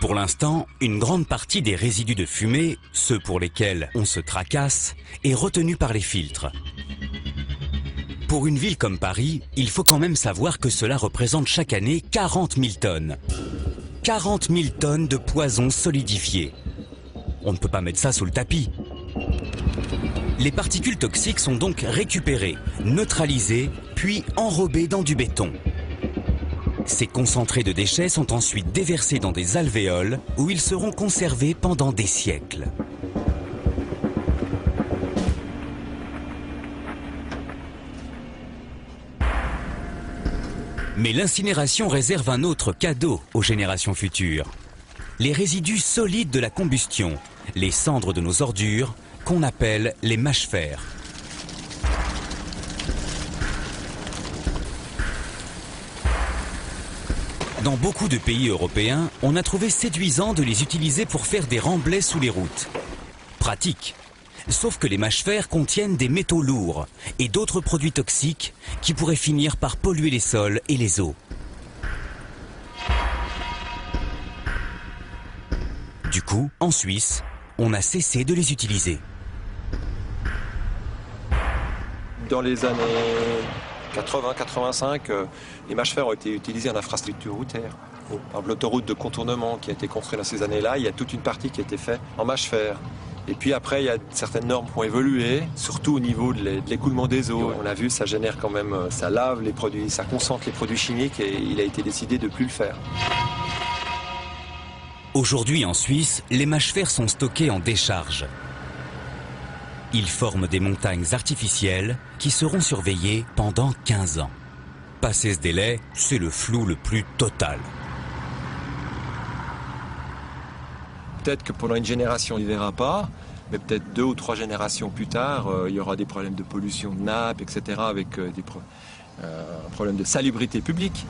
Pour l'instant, une grande partie des résidus de fumée, ceux pour lesquels on se tracasse, est retenue par les filtres. Pour une ville comme Paris, il faut quand même savoir que cela représente chaque année 40 000 tonnes. 40 000 tonnes de poison solidifié. On ne peut pas mettre ça sous le tapis. Les particules toxiques sont donc récupérées, neutralisées, puis enrobées dans du béton. Ces concentrés de déchets sont ensuite déversés dans des alvéoles où ils seront conservés pendant des siècles. Mais l'incinération réserve un autre cadeau aux générations futures. Les résidus solides de la combustion, les cendres de nos ordures, qu'on appelle les mâchefers. Dans beaucoup de pays européens, on a trouvé séduisant de les utiliser pour faire des remblais sous les routes. Pratique. Sauf que les mâchefers contiennent des métaux lourds et d'autres produits toxiques qui pourraient finir par polluer les sols et les eaux. Du coup, en Suisse, on a cessé de les utiliser. Dans les années 80-85, les mâchefers ont été utilisés en infrastructure routière. Par exemple, l'autoroute de contournement qui a été construite dans ces années-là, il y a toute une partie qui a été faite en mâchefers. Et puis après, il y a certaines normes qui ont évolué, surtout au niveau de l'écoulement des eaux. On a vu, ça génère quand même, ça lave les produits, ça concentre les produits chimiques et il a été décidé de ne plus le faire. Aujourd'hui en Suisse, les mâchefers sont stockés en décharge. Ils forment des montagnes artificielles qui seront surveillées pendant 15 ans. Passé ce délai, c'est le flou le plus total. Peut-être que pendant une génération, on ne verra pas, mais peut-être 2 ou 3 générations plus tard, il y aura des problèmes de pollution de nappes, etc., avec un problème de salubrité publique.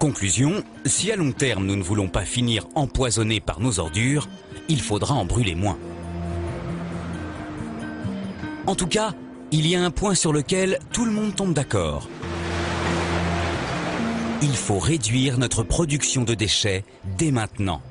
Conclusion, si à long terme nous ne voulons pas finir empoisonnés par nos ordures, il faudra en brûler moins. En tout cas, il y a un point sur lequel tout le monde tombe d'accord. Il faut réduire notre production de déchets dès maintenant.